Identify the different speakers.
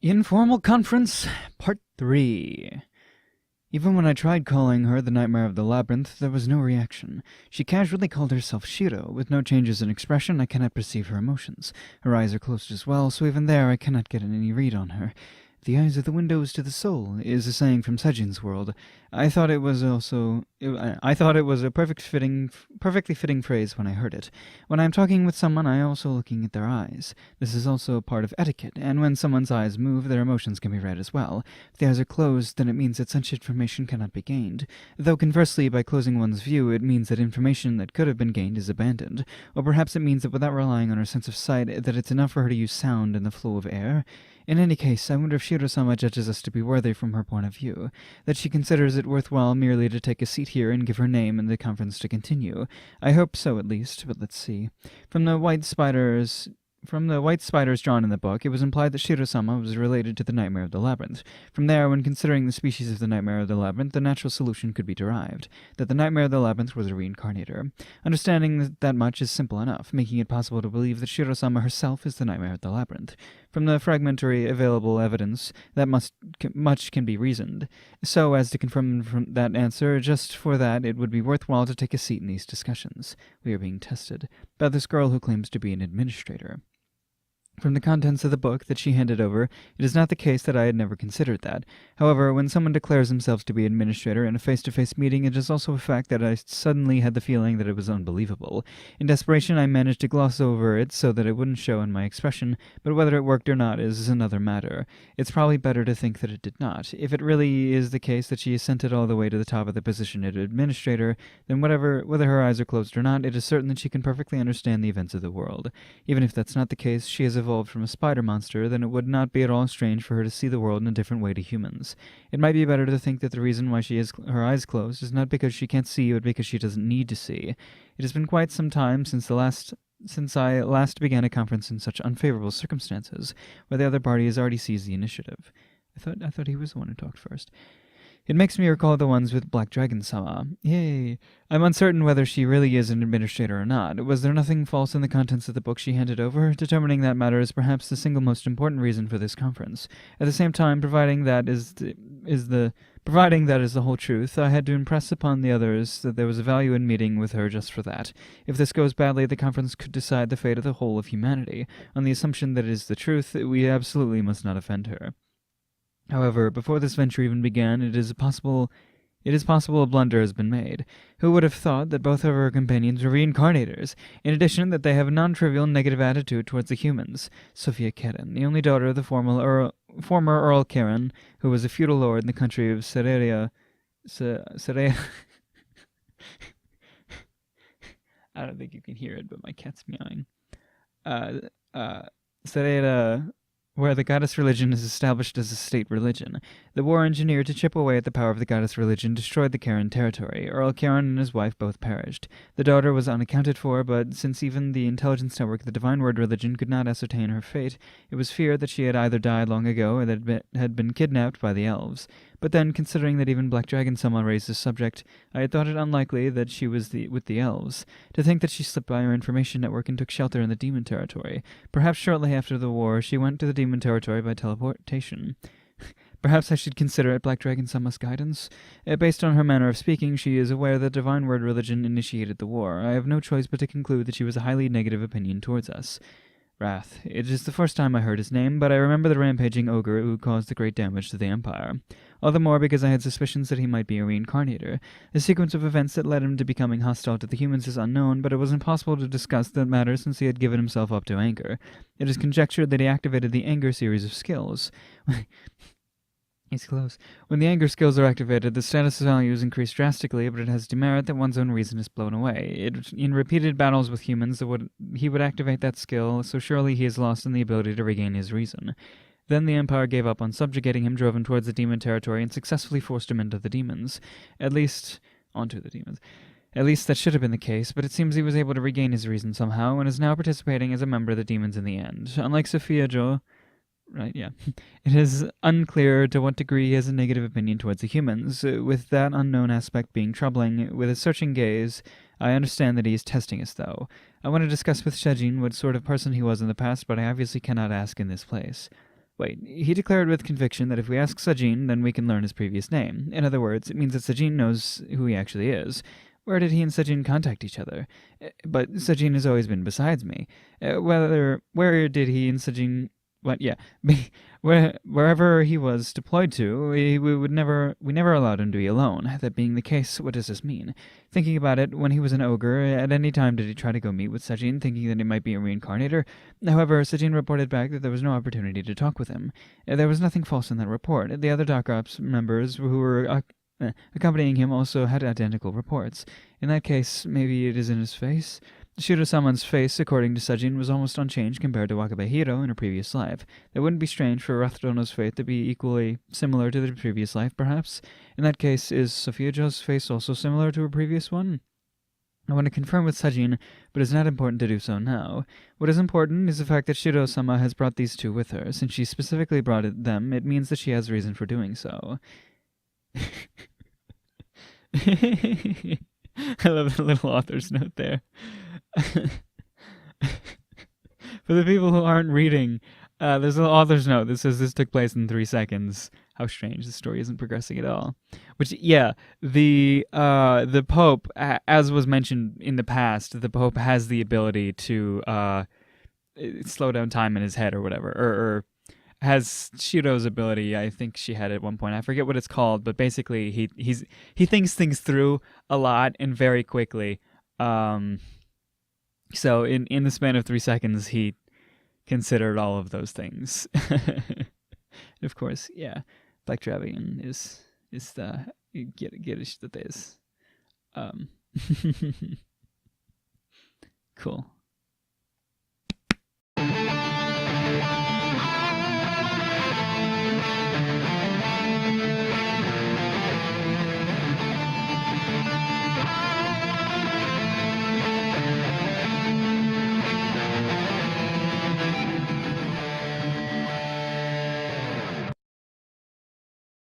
Speaker 1: Informal Conference, Part 3. Even when I tried calling her the Nightmare of the Labyrinth, there was no reaction. She casually called herself Shiro. With no changes in expression, I cannot perceive her emotions. Her eyes are closed as well, so even there I cannot get any read on her. The eyes are the windows to the soul, is a saying from Sejin's world. I thought it was a perfectly fitting phrase when I heard it. When I am talking with someone, I am also looking at their eyes. This is also a part of etiquette, and when someone's eyes move, their emotions can be read as well. If the eyes are closed, then it means that such information cannot be gained. Though conversely, by closing one's view, it means that information that could have been gained is abandoned. Or perhaps it means that without relying on her sense of sight, that it's enough for her to use sound and the flow of air. In any case, I wonder if Shiro-sama judges us to be worthy from her point of view, that she considers it worthwhile merely to take a seat here and give her name and the conference to continue. I hope so, at least, but let's see. From the white spiders drawn in the book, it was implied that Shiro-sama was related to the Nightmare of the Labyrinth. From there, when considering the species of the Nightmare of the Labyrinth, the natural solution could be derived, that the Nightmare of the Labyrinth was a reincarnator. Understanding that much is simple enough, making it possible to believe that Shiro-sama herself is the Nightmare of the Labyrinth. From the fragmentary available evidence, that much can be reasoned. So, as to confirm from that answer, just for that it would be worthwhile to take a seat in these discussions. We are being tested by this girl who claims to be an administrator. From the contents of the book that she handed over, it is not the case that I had never considered that. However, when someone declares themselves to be administrator in a face-to-face meeting, it is also a fact that I suddenly had the feeling that it was unbelievable. In desperation, I managed to gloss over it so that it wouldn't show in my expression, but whether it worked or not is another matter. It's probably better to think that it did not. If it really is the case that she ascended all the way to the top of the position of administrator, then whether her eyes are closed or not, it is certain that she can perfectly understand the events of the world. Even if that's not the case, she has evolved from a spider monster, then it would not be at all strange for her to see the world in a different way to humans. It might be better to think that the reason why she has her eyes closed is not because she can't see, but because she doesn't need to see. It has been quite some time since I last began a conference in such unfavorable circumstances, where the other party has already seized the initiative. I thought he was the one who talked first. It makes me recall the ones with Black Dragon-sama. Yay! I'm uncertain whether she really is an administrator or not. Was there nothing false in the contents of the book she handed over? Determining that matter is perhaps the single most important reason for this conference. At the same time, providing that is the whole truth, I had to impress upon the others that there was a value in meeting with her just for that. If this goes badly, the conference could decide the fate of the whole of humanity. On the assumption that it is the truth, we absolutely must not offend her. However, before this venture even began, it is possible a blunder has been made. Who would have thought that both of her companions were reincarnators? In addition, that they have a non-trivial negative attitude towards the humans. Sophia Keren, the only daughter of the former Earl Keren, who was a feudal lord in the country of Sereria. I don't think you can hear it, but my cat's meowing. Serera, where the goddess religion is established as a state religion. The war engineered to chip away at the power of the goddess religion destroyed the Karen territory. Earl Karen and his wife both perished. The daughter was unaccounted for, but since even the intelligence network of the Divine Word religion could not ascertain her fate, it was feared that she had either died long ago or that had been kidnapped by the elves. But then, considering that even Black Dragon-sama raised this subject, I had thought it unlikely that she was with the elves. To think that she slipped by our information network and took shelter in the demon territory. Perhaps shortly after the war, she went to the demon territory by teleportation. Perhaps I should consider it Black Dragon-sama's guidance. Based on her manner of speaking, she is aware that Divine Word religion initiated the war. I have no choice but to conclude that she was a highly negative opinion towards us. Wrath. It is the first time I heard his name, but I remember the rampaging ogre who caused the great damage to the Empire. All the more because I had suspicions that he might be a reincarnator. The sequence of events that led him to becoming hostile to the humans is unknown, but it was impossible to discuss that matter since he had given himself up to anger. It is conjectured that he activated the anger series of skills. He's close. When the anger skills are activated, the status values increase drastically, but it has demerit that one's own reason is blown away. In repeated battles with humans, he would activate that skill, so surely he is lost in the ability to regain his reason. Then the Empire gave up on subjugating him, drove him towards the demon territory, and successfully forced him onto the demons. At least that should have been the case, but it seems he was able to regain his reason somehow, and is now participating as a member of the demons in the end. Unlike Sophia Jo, right, yeah. It is unclear to what degree he has a negative opinion towards the humans, with that unknown aspect being troubling. With a searching gaze, I understand that he is testing us, though. I want to discuss with Sejin what sort of person he was in the past, but I obviously cannot ask in this place. Wait, he declared with conviction that if we ask Sajin, then we can learn his previous name. In other words, it means that Sajin knows who he actually is. Where did he and Sajin contact each other? But Sajin has always been besides me. Where did he and Sajin... What? Yeah. Wherever he was deployed to, we never allowed him to be alone. That being the case, what does this mean? Thinking about it, when he was an ogre, at any time did he try to go meet with Sajin, thinking that he might be a reincarnator? However, Sajin reported back that there was no opportunity to talk with him. There was nothing false in that report. The other Dark Ops members who were accompanying him also had identical reports. In that case, maybe it is in his face? Shiro-sama's face, according to Sajin, was almost unchanged compared to Wakabehiro in her previous life. It wouldn't be strange for Rathdono's fate to be equally similar to the previous life, perhaps. In that case, is Sophia-jo's face also similar to her previous one? I want to confirm with Sajin, but it's not important to do so now. What is important is the fact that Shiro-sama has brought these two with her. Since she specifically brought them, it means that she has reason for doing so. I love the little author's note there. For the people who aren't reading, there's an author's note that says this took place in 3 seconds. How strange, the story isn't progressing at all. Which, yeah, the Pope, as was mentioned in the past, the Pope has the ability to slow down time in his head or whatever, or has Shiro's ability. I think she had it at one point. I forget what it's called, but basically he thinks things through a lot and very quickly. So in the span of 3 seconds, he considered all of those things. And of course, yeah, Black Dragon is the get that is. Cool.